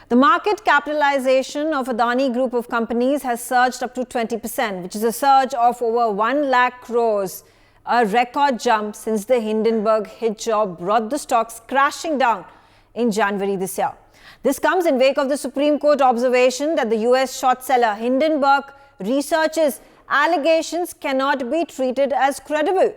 The market capitalization of Adani Group of companies has surged up to 20%, which is a surge of over 1 lakh crores, a record jump since the Hindenburg hit job brought the stocks crashing down in January this year. This comes in wake of the Supreme Court observation that the US short seller Hindenburg Research's allegations cannot be treated as credible.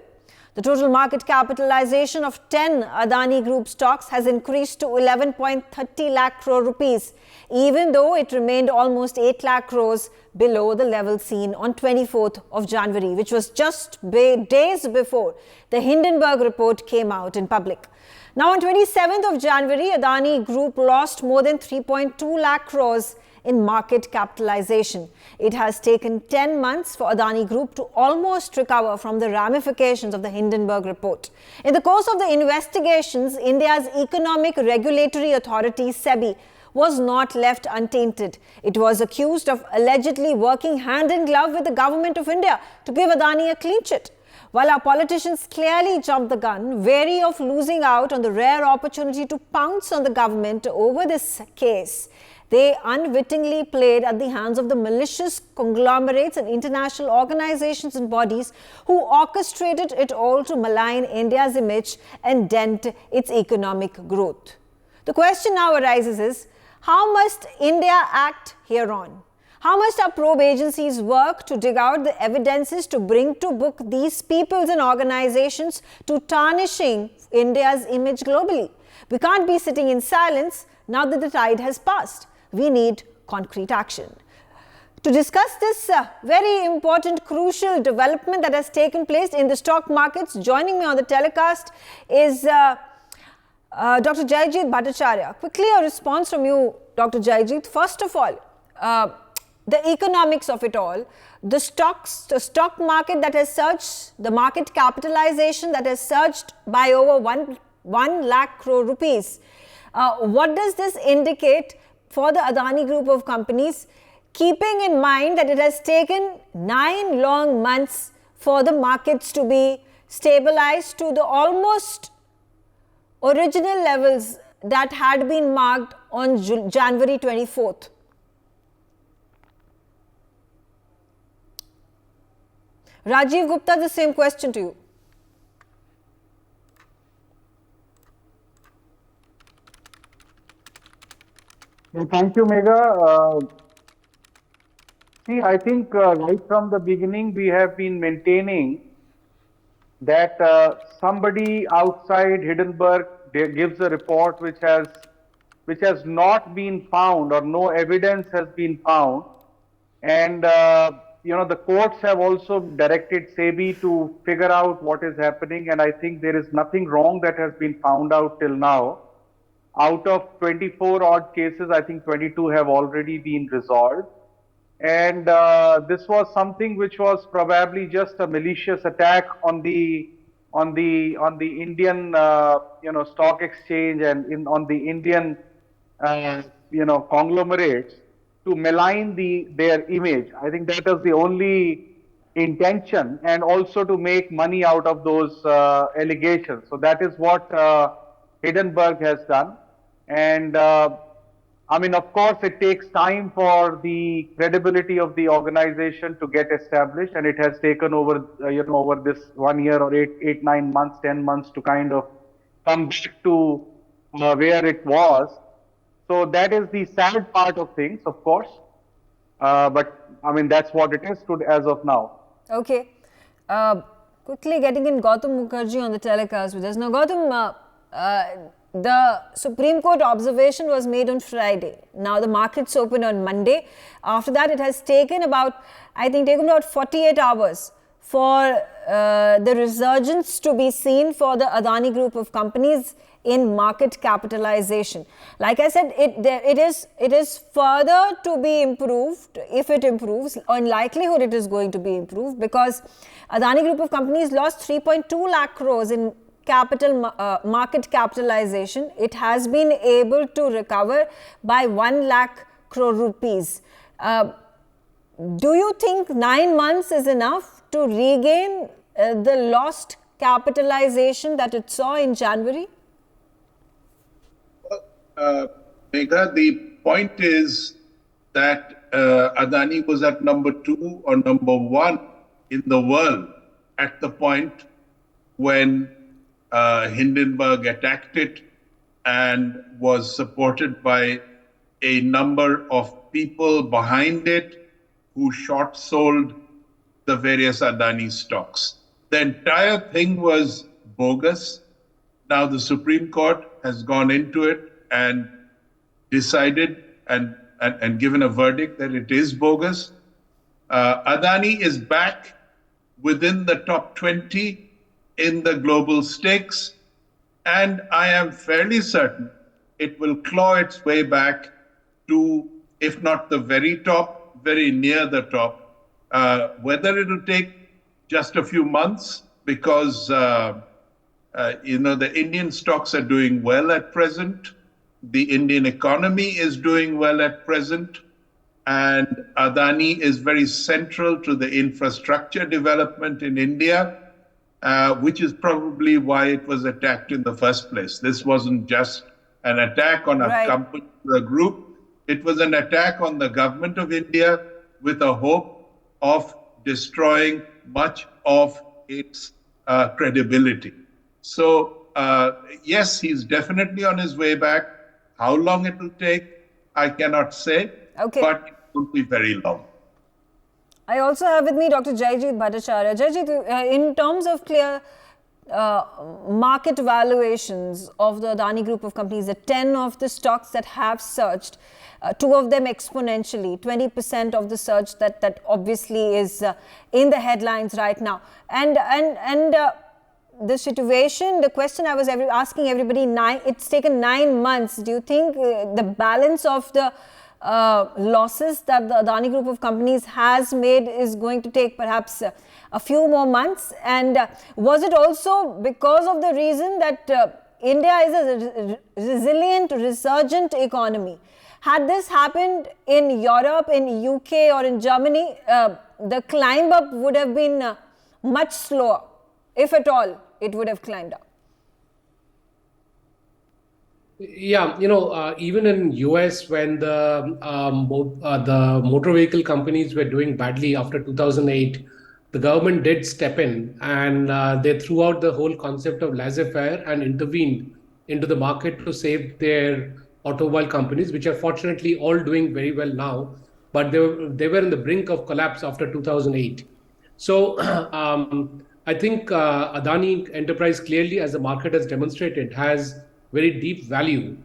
The total market capitalization of 10 Adani Group stocks has increased to 11.30 lakh crore rupees, even though it remained almost 8 lakh crores below the level seen on 24th of January, which was just days before the Hindenburg report came out in public. Now on 27th of January, Adani Group lost more than 3.2 lakh crores in market capitalization. It has taken 10 months for Adani Group to almost recover from the ramifications of the Hindenburg report. In the course of the investigations, India's Economic Regulatory Authority, SEBI, was not left untainted. It was accused of allegedly working hand in glove with the government of India to give Adani a clean chit. While our politicians clearly jumped the gun, wary of losing out on the rare opportunity to pounce on the government over this case, they unwittingly played at the hands of the malicious conglomerates and international organizations and bodies who orchestrated it all to malign India's image and dent its economic growth. The question now arises is, how must India act hereon? How must our probe agencies work to dig out the evidences to bring to book these peoples and organizations to tarnishing India's image globally? We can't be sitting in silence now that the tide has passed. We need concrete action. To discuss this very important, crucial development that has taken place in the stock markets, joining me on the telecast is Dr. Jayajit Bhattacharya. Quickly, a response from you, Dr. Jayajit. First of all, the economics of it all, the stock market that has surged, the market capitalization that has surged by over 1 lakh crore rupees. What does this indicate for the Adani Group of companies, keeping in mind that it has taken 9 long months for the markets to be stabilized to the almost original levels that had been marked on January 24th? Rajiv Gupta, the same question to you. Well, thank you, Megha. See, I think right from the beginning we have been maintaining that somebody outside Hindenburg gives a report which has not been found, or no evidence has been found, and the courts have also directed SEBI to figure out what is happening, and I think there is nothing wrong that has been found out till now. Out of 24 odd cases, I think 22 have already been resolved. And this was something which was probably just a malicious attack on the Indian stock exchange and on the Indian conglomerates to malign their image. I think that is the only intention, and also to make money out of those allegations. So that is what Hindenburg has done. And of course, it takes time for the credibility of the organization to get established, and it has taken over this 1 year or 8, 9 months, 10 months to kind of come back to where it was. So that is the sad part of things, of course. But that's what it is as of now. Okay. Quickly getting in Gautam Mukherjee on the telecast with us. Now, Gautam, the Supreme Court observation was made on Friday. Now the markets opened on Monday. After that, it has taken about 48 hours for the resurgence to be seen for the Adani Group of companies in market capitalization. Like I said, it is further to be improved. If it improves, in likelihood it is going to be improved, because Adani Group of companies lost 3.2 lakh crores in market capitalization. It has been able to recover by 1 lakh crore rupees. Do you think 9 months is enough to regain the lost capitalization that it saw in January? Megha, the point is that Adani was at number 2 or number 1 in the world at the point when Hindenburg attacked it and was supported by a number of people behind it who short sold the various Adani stocks. The entire thing was bogus. Now the Supreme Court has gone into it and decided and given a verdict that it is bogus. Adani is back within the top 20 in the global stakes, and I am fairly certain it will claw its way back to, if not the very top, very near the top. Whether it will take just a few months, because the Indian stocks are doing well at present, the Indian economy is doing well at present, and Adani is very central to the infrastructure development in India, which is probably why it was attacked in the first place. This wasn't just an attack on a company or a group. It was an attack on the government of India with a hope of destroying much of its credibility. So, yes, he's definitely on his way back. How long it will take, I cannot say, but it will be very long. I also have with me Dr. Jaijit Bhattacharya. Jaijit, in terms of clear market valuations of the Adani group of companies, the 10 of the stocks that have surged, 2 of them exponentially, 20% of the surge that obviously is in the headlines right now. And the situation, the question I was asking everybody, it's taken 9 months. Do you think the balance of the losses that the Adani group of companies has made is going to take perhaps a few more months? And was it also because of the reason that India is a resilient, resurgent economy? Had this happened in Europe, in UK or in Germany, the climb up would have been much slower, if at all it would have climbed up. Yeah, even in US, when the motor vehicle companies were doing badly after 2008, the government did step in and they threw out the whole concept of laissez-faire and intervened into the market to save their automobile companies, which are fortunately all doing very well now, but they were in the brink of collapse after 2008. So I think Adani Enterprise clearly, as the market has demonstrated, has very deep value.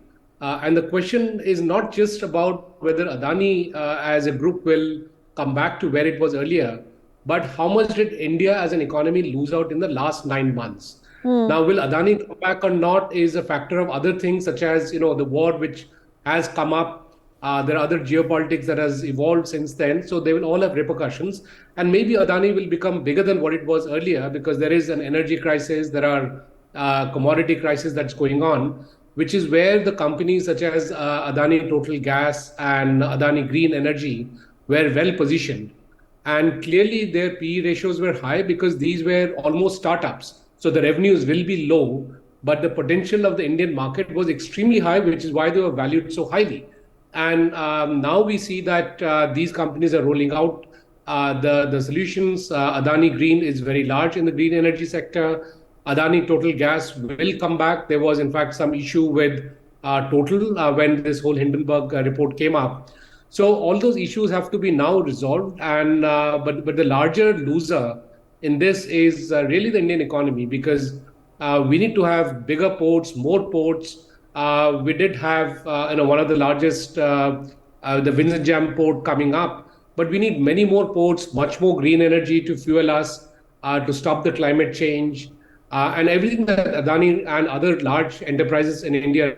And the question is not just about whether Adani as a group will come back to where it was earlier, but how much did India as an economy lose out in the last 9 months? Now, will Adani come back or not is a factor of other things, such as the war which has come up. There are other geopolitics that has evolved since then, so they will all have repercussions. And maybe Adani will become bigger than what it was earlier, because there is an energy crisis, there are commodity crisis that's going on, which is where the companies such as Adani Total Gas and Adani Green Energy were well positioned. And clearly their PE ratios were high because these were almost startups. So the revenues will be low, but the potential of the Indian market was extremely high, which is why they were valued so highly. And now we see that these companies are rolling out the solutions. Adani Green is very large in the green energy sector. Adani Total Gas will come back. There was, in fact, some issue with Total when this whole Hindenburg report came up. So all those issues have to be now resolved. And but the larger loser in this is really the Indian economy, because we need to have bigger ports, more ports. We did have one of the largest, the Vizhinjam port coming up, but we need many more ports, much more green energy to fuel us, to stop the climate change, and everything that Adani and other large enterprises in India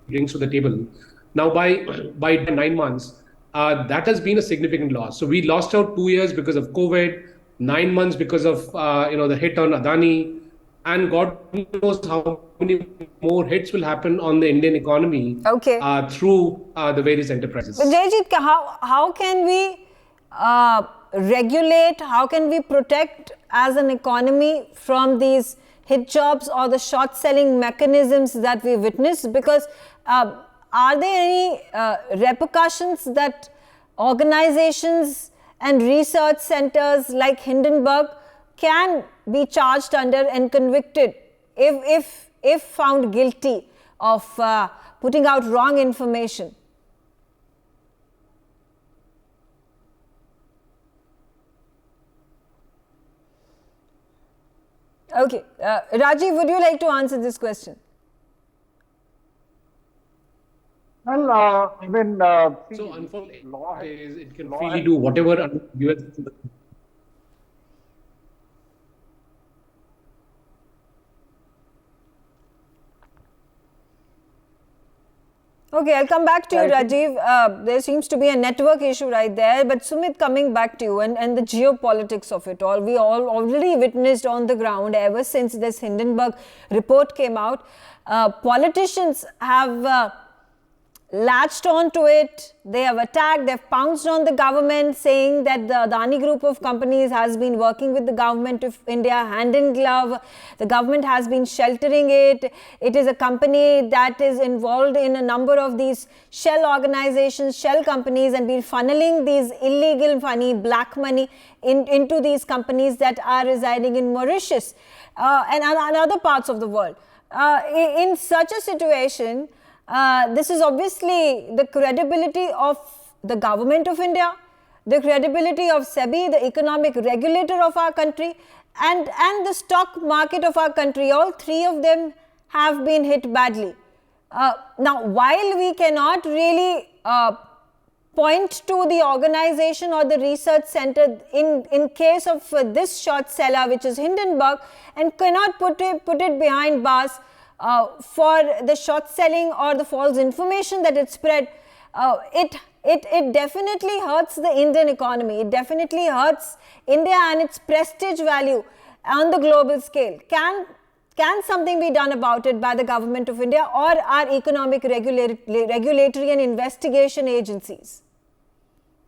brings to the table. Now, by 9 months, that has been a significant loss. So we lost out 2 years because of COVID, 9 months because of the hit on Adani, and God knows how many more hits will happen on the Indian economy through the various enterprises. But Jaijit, how can we regulate, how can we protect as an economy from these hit jobs or the short selling mechanisms that we witnessed? Because are there any repercussions that organizations and research centers like Hindenburg can be charged under and convicted if found guilty of putting out wrong information? Okay, Rajiv, would you like to answer this question? Well, I mean, So unfortunately, law it can law freely has- do whatever under US. Okay, I'll come back to you, Rajiv. There seems to be a network issue right there. But Sumit, coming back to you and the geopolitics of it all, we all already witnessed on the ground ever since this Hindenburg report came out. Politicians have latched onto it, they have attacked, they've pounced on the government, saying that the Adani group of companies has been working with the government of India hand in glove. The government has been sheltering it. It is a company that is involved in a number of these shell organizations, shell companies, and been funneling these illegal money, black money into these companies that are residing in Mauritius and other parts of the world. In such a situation, this is obviously the credibility of the government of India, the credibility of SEBI, the economic regulator of our country, and the stock market of our country. All three of them have been hit badly. Now, while we cannot really point to the organization or the research center in case of this short seller, which is Hindenburg, and cannot put it behind bars for the short selling or the false information that it spread, it definitely hurts the Indian economy. It definitely hurts India and its prestige value on the global scale. Can something be done about it by the government of India or our economic regulatory and investigation agencies?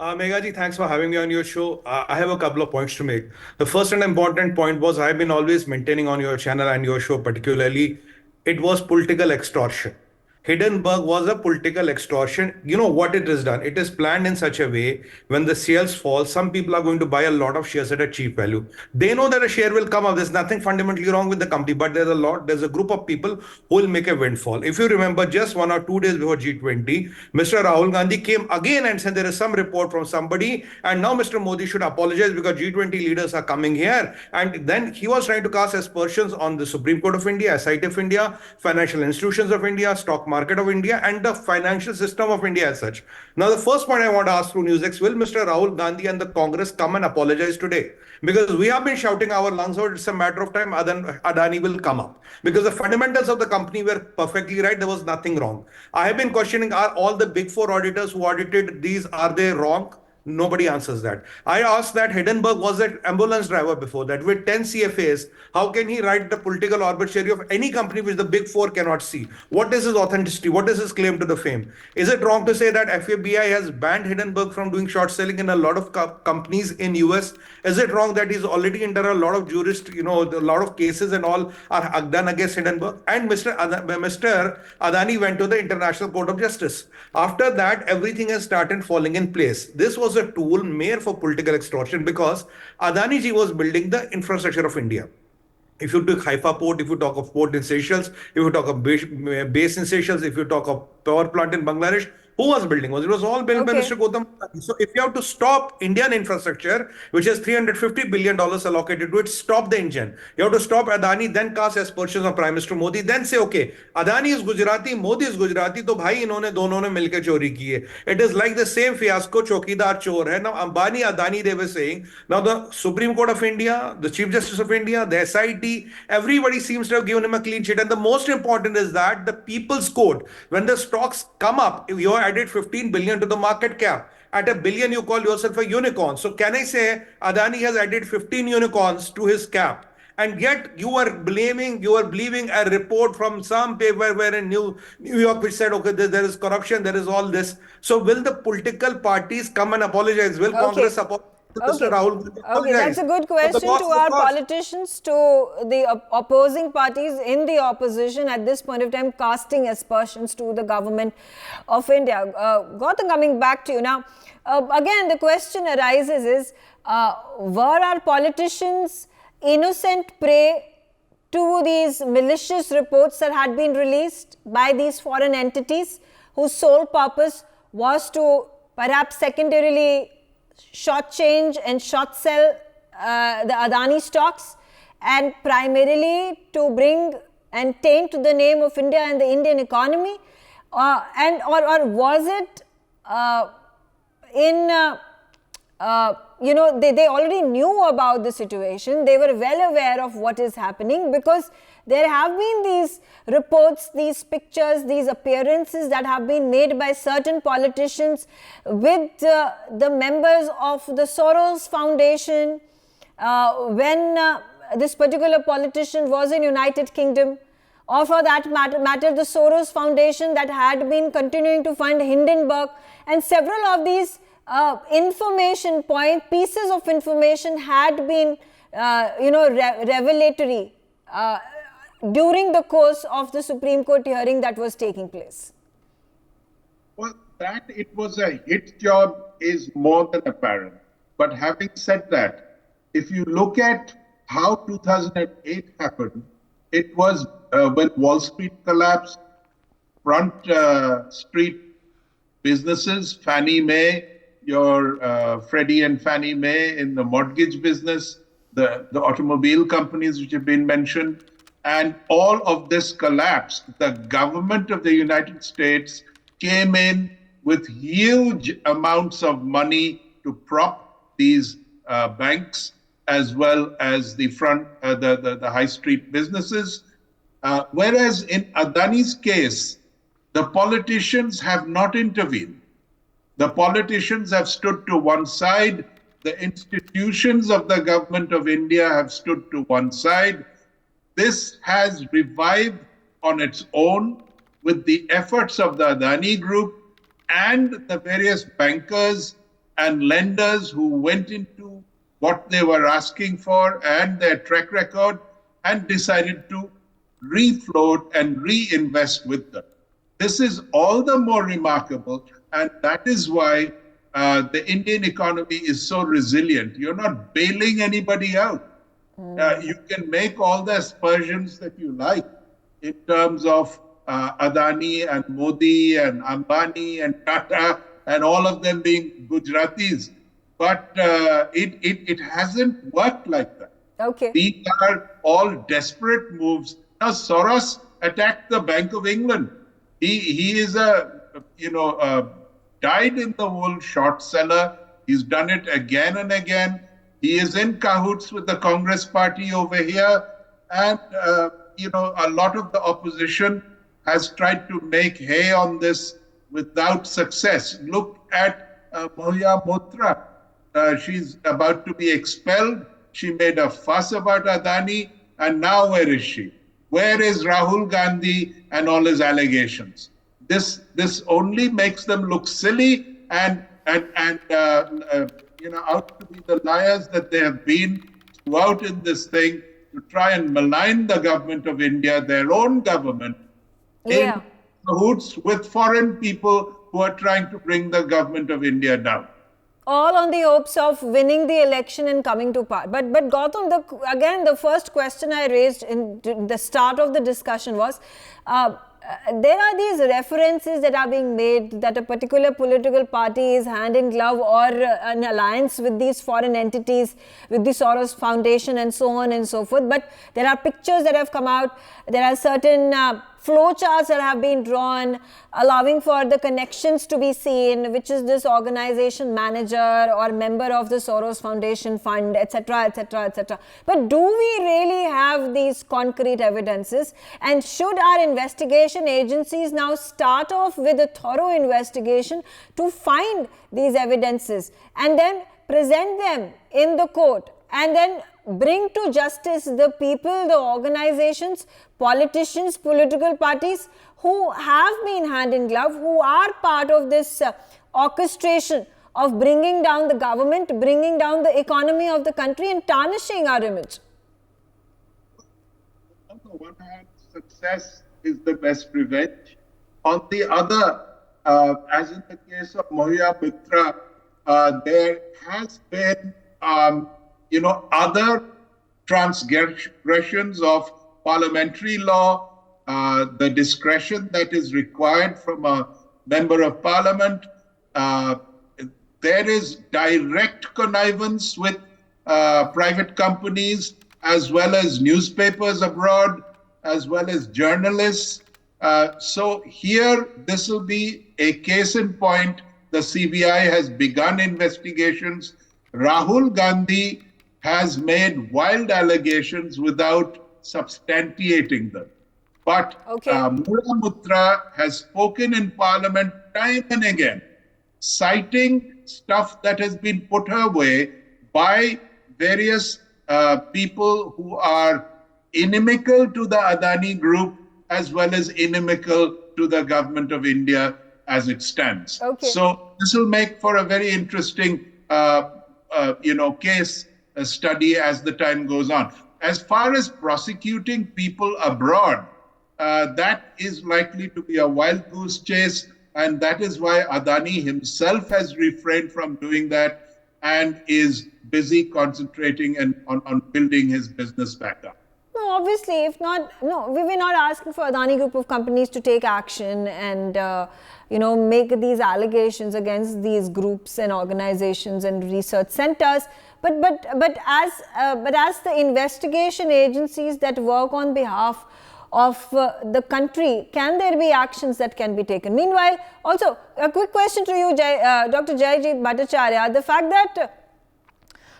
Megha ji, thanks for having me on your show. I have a couple of points to make. The first and important point was I've been always maintaining on your channel and your show particularly, it was political extortion. Hindenburg was a political extortion. You know what it has done? It is planned in such a way when the shares fall, some people are going to buy a lot of shares at a cheap value. They know that a share will come up. There's nothing fundamentally wrong with the company, but there's a group of people who will make a windfall. If you remember, just 1 or 2 days before G20, Mr. Rahul Gandhi came again and said there is some report from somebody, and now Mr. Modi should apologize because G20 leaders are coming here. And then he was trying to cast aspersions on the Supreme Court of India, SIT of India, financial institutions of India, stock market of India, and the financial system of India as such. Now, the first point I want to ask through NewsX, will Mr. Rahul Gandhi and the Congress come and apologize today? Because we have been shouting our lungs out, it's a matter of time, Adani will come up. Because the fundamentals of the company were perfectly right, there was nothing wrong. I have been questioning, are all the big four auditors who audited these, are they wrong? Nobody answers that. I asked that Hindenburg was an ambulance driver before that with 10 CFAs. How can he write the political arbitrary of any company which the big four cannot see? What is his authenticity? What is his claim to the fame? Is it wrong to say that FBI has banned Hindenburg from doing short selling in a lot of companies in US? Is it wrong that he's already under a lot of a lot of cases and all are done against Hindenburg? And Mr. Adani went to the International Court of Justice. After that, everything has started falling in place. This was a tool made for political extortion because Adani ji was building the infrastructure of India. If you took Haifa port, if you talk of port in Seychelles, if you talk of base in Seychelles, if you talk of power plant in Bangladesh, who was building? It was all built by Mr. Gautam. So if you have to stop Indian infrastructure, which has $350 billion allocated to it, stop the engine. You have to stop Adani, then cast aspersions on Prime Minister Modi, then say, okay, Adani is Gujarati, Modi is Gujarati, तो भाई इन्होंने दोनों ने मिलकर चोरी की है. It is like the same fiasco, चौकीदार चोर है. Now Ambani, Adani, they were saying, now the Supreme Court of India, the Chief Justice of India, the SIT, everybody seems to have given him a clean sheet. And the most important is that the People's Court, when the stocks come up, if you added 15 billion to the market cap. At $1 billion, you call yourself a unicorn. So can I say Adani has added 15 unicorns to his cap? And yet you are believing a report from some paper where in New York which said, okay, there is corruption, there is all this. So will the political parties come and apologize? Will Congress apologize? Mr. Rahul Gandhi Okay, that's a good question to our politicians, to the opposing parties in the opposition at this point of time, casting aspersions to the government of India. Gautam, coming back to you now, again the question arises is, were our politicians innocent prey to these malicious reports that had been released by these foreign entities whose sole purpose was to perhaps secondarily short-change and short-sell the Adani stocks, and primarily to bring and taint the name of India and the Indian economy, or was it they already knew about the situation, they were well aware of what is happening, because there have been these reports, these pictures, these appearances that have been made by certain politicians with the members of the Soros Foundation when this particular politician was in United Kingdom, or for that matter the Soros Foundation that had been continuing to fund Hindenburg, and several of these pieces of information had been revelatory during the course of the Supreme Court hearing that was taking place. Well, that it was a hit job is more than apparent. But having said that, if you look at how 2008 happened, it was when Wall Street collapsed, front street businesses, Fannie Mae, your Freddie and Fannie Mae in the mortgage business, the automobile companies which have been mentioned, and all of this collapsed. The government of the United States came in with huge amounts of money to prop these banks as well as the high street businesses. Whereas in Adani's case, the politicians have not intervened. The politicians have stood to one side. The institutions of the government of India have stood to one side. This has revived on its own with the efforts of the Adani Group and the various bankers and lenders who went into what they were asking for and their track record and decided to refloat and reinvest with them. This is all the more remarkable, and that is why the Indian economy is so resilient. You're not bailing anybody out. You can make all the aspersions that you like in terms of Adani and Modi and Ambani and Tata and all of them being Gujaratis. But it hasn't worked like that. Okay. These are all desperate moves. Now, Soros attacked the Bank of England. He is dyed-in-the-wool short seller. He's done it again and again. He is in cahoots with the Congress party over here. And, a lot of the opposition has tried to make hay on this without success. Look at Mohya Motra. She's about to be expelled. She made a fuss about Adani. And now where is she? Where is Rahul Gandhi and all his allegations? This only makes them look silly and out to be the liars that they have been throughout in this thing, to try and malign the government of India, their own government, in cahoots with foreign people who are trying to bring the government of India down. All on the hopes of winning the election and coming to power. But Gautam, the first question I raised in the start of the discussion was, there are these references that are being made that a particular political party is hand in glove or an alliance with these foreign entities, with the Soros Foundation and so on and so forth. But there are pictures that have come out. There are certain flowcharts that have been drawn, allowing for the connections to be seen, which is this organization manager or member of the Soros Foundation fund, etc., etc., etc. But do we really have these concrete evidences? And should our investigation agencies now start off with a thorough investigation to find these evidences and then present them in the court and then bring to justice the people, the organizations, politicians, political parties who have been hand in glove, who are part of this orchestration of bringing down the government, bringing down the economy of the country and tarnishing our image? On the one hand, success is the best revenge. On the other, as in the case of Mohia Mitra, there has been, other transgressions of parliamentary law, the discretion that is required from a member of parliament. There is direct connivance with private companies, as well as newspapers abroad, as well as journalists. So here, this will be a case in point. The CBI has begun investigations. Rahul Gandhi has made wild allegations without substantiating them. But Mohia Mitra has spoken in Parliament time and again, citing stuff that has been put her way by various people who are inimical to the Adani group, as well as inimical to the government of India as it stands. So this will make for a very interesting, case study as the time goes on. As far as prosecuting people abroad, that is likely to be a wild goose chase, and that is why Adani himself has refrained from doing that and is busy concentrating on building his business back up. No, obviously, if not, no, we were not asking for Adani group of companies to take action and, make these allegations against these groups and organizations and research centers. But as the investigation agencies that work on behalf of the country, can there be actions that can be taken? Meanwhile, also a quick question to you, Dr. Jayajit Bhattacharya, the fact that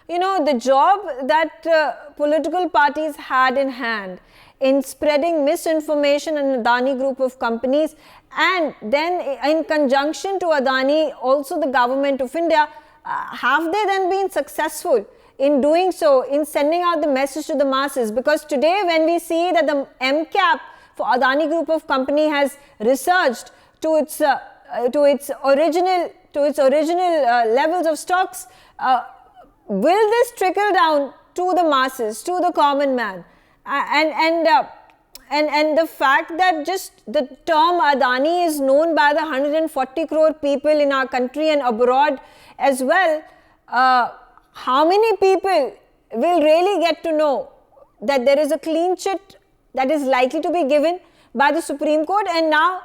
the job that political parties had in hand in spreading misinformation in Adani group of companies, and then in conjunction to Adani, also the government of India, have they then been successful in doing so, in sending out the message to the masses? Because today when we see that the MCAP for Adani group of company has resurged to its original levels of stocks, will this trickle down to the masses, to the common man? And the fact that just the term Adani is known by the 140 crore people in our country and abroad as well, how many people will really get to know that there is a clean chit that is likely to be given by the Supreme Court, and now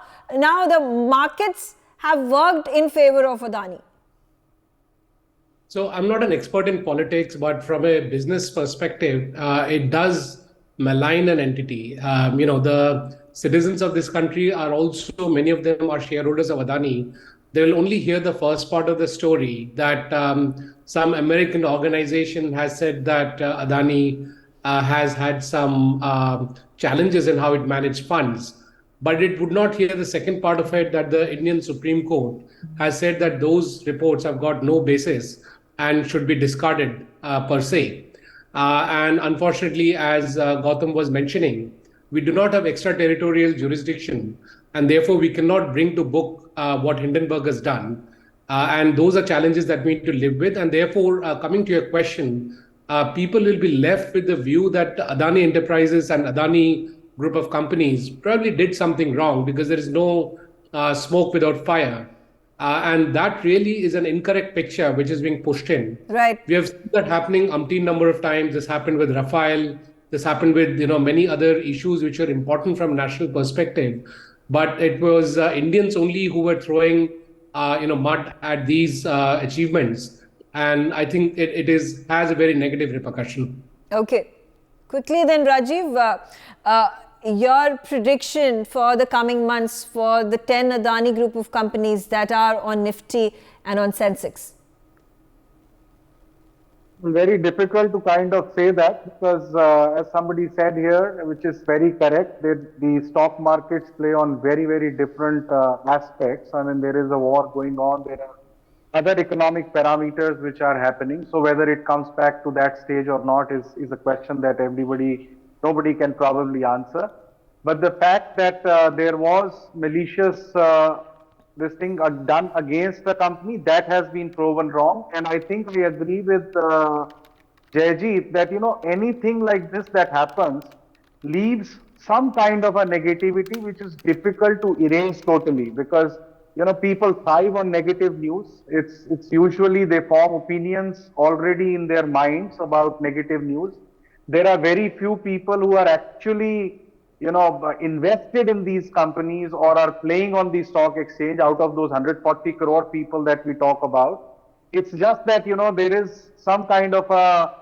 the markets have worked in favor of Adani? So I'm not an expert in politics, but from a business perspective, it does malign an entity. The citizens of this country are also, many of them are shareholders of Adani. They will only hear the first part of the story, that some American organization has said that Adani has had some challenges in how it managed funds. But it would not hear the second part of it, that the Indian Supreme Court has said that those reports have got no basis and should be discarded per se. And unfortunately, as Gautam was mentioning, we do not have extraterritorial jurisdiction, and therefore we cannot bring to book what Hindenburg has done. And those are challenges that we need to live with. And therefore, coming to your question, people will be left with the view that Adani Enterprises and Adani group of companies probably did something wrong, because there is no smoke without fire. And that really is an incorrect picture which is being pushed in. Right. We have seen that happening umpteen number of times. This happened with Rafale. This happened with many other issues which are important from national perspective. But it was Indians only who were throwing mud at these achievements. And I think it has a very negative repercussion. Okay. Quickly then, Rajiv, your prediction for the coming months for the 10 Adani group of companies that are on Nifty and on Sensex? Very difficult to kind of say that, because as somebody said here, which is very correct, that the stock markets play on very, very different aspects. I mean, there is a war going on. There are other economic parameters which are happening. So whether it comes back to that stage or not is a question that nobody can probably answer. But the fact that there was malicious this thing are done against the company, that has been proven wrong. And I think we agree with Jayjeet that, anything like this that happens leaves some kind of a negativity which is difficult to erase totally, because people thrive on negative news. It's usually they form opinions already in their minds about negative news. There are very few people who are actually invested in these companies or are playing on the stock exchange out of those 140 crore people that we talk about. It's just that there is some kind of a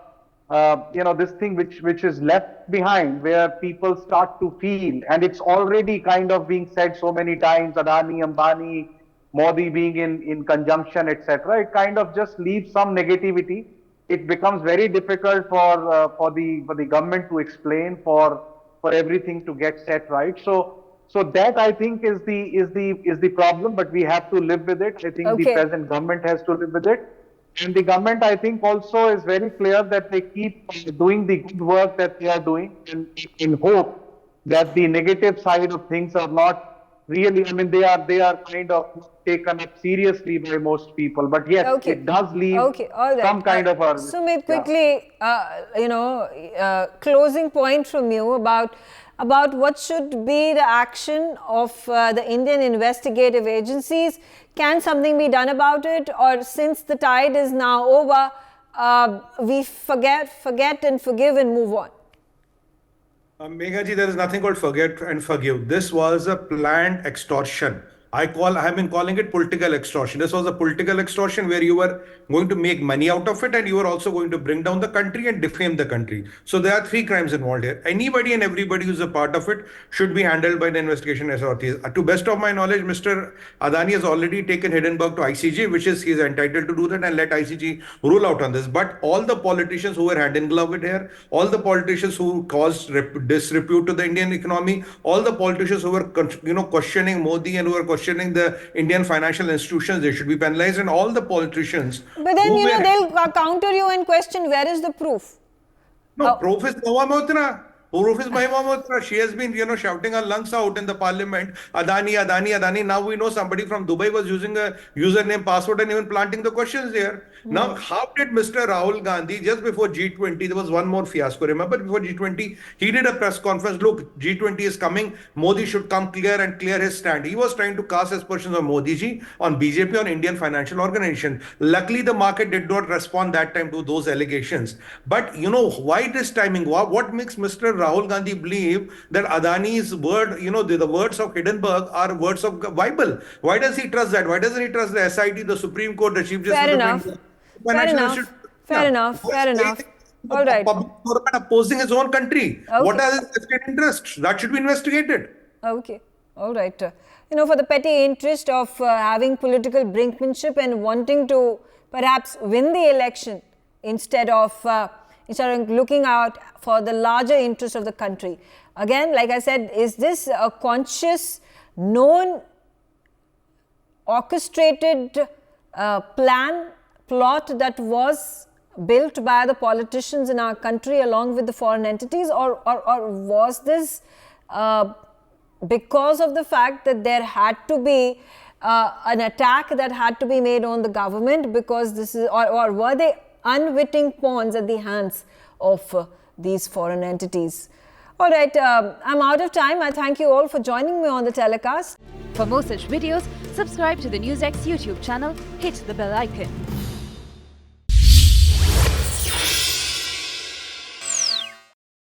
this thing which is left behind, where people start to feel, and it's already kind of being said so many times, Adani, Ambani, Modi being in conjunction, etc. It kind of just leaves some negativity. It becomes very difficult for the government to explain, for everything to get set right. So that, I think, is the problem, but we have to live with it. I think the present government has to live with it. And the government, I think, also is very clear that they keep doing the good work that they are doing, in hope that the negative side of things are not really, they are kind of taken up seriously by most people. But yes, it does leave some kind of a... Sumit, quickly, closing point from you about what should be the action of the Indian investigative agencies. Can something be done about it, or since the tide is now over, we forget and forgive and move on? Megha ji, there is nothing called forget and forgive. This was a planned extortion. I have been calling it political extortion. This was a political extortion where you were going to make money out of it, and you were also going to bring down the country and defame the country. So there are 3 crimes involved here. Anybody and everybody who's a part of it should be handled by the investigation authorities. To best of my knowledge, Mr. Adani has already taken Hindenburg to ICJ, which is, he's entitled to do that, and let ICJ rule out on this. But all the politicians who were hand in glove with here, all the politicians who caused disrepute to the Indian economy, all the politicians who were questioning Modi and who were questioning the Indian financial institutions, they should be penalized, and all the politicians. But then, they'll counter you and question, where is the proof? No, proof is Proof is Mahima Motra. She has been, shouting her lungs out in the parliament. Adani, Adani, Adani. Now we know somebody from Dubai was using a username, password, and even planting the questions there. Now, how did Mr. Rahul Gandhi, just before G20, there was one more fiasco. Remember, before G20, he did a press conference. Look, G20 is coming. Modi should come clear and clear his stand. He was trying to cast aspersions on Modi ji, on BJP, on Indian financial organization. Luckily, the market did not respond that time to those allegations. But, why this timing? What makes Mr. Rahul Gandhi believe that Adani's word, the words of Hindenburg are words of Bible? Why does he trust that? Why doesn't he trust the SIT, the Supreme Court, the Chief Justice? Fair enough. All right. Public government opposing his own country. Okay. What are his vested interests? That should be investigated. Okay. All right. For the petty interest of having political brinkmanship and wanting to perhaps win the election instead of looking out for the larger interest of the country. Again, like I said, is this a conscious, known, orchestrated plot that was built by the politicians in our country along with the foreign entities, or was this because of the fact that there had to be an attack that had to be made on the government, because this is, or were they unwitting pawns at the hands of these foreign entities? All right, I'm out of time. I thank you all for joining me on the telecast. For more such videos, subscribe to the NewsX YouTube channel, hit the bell icon.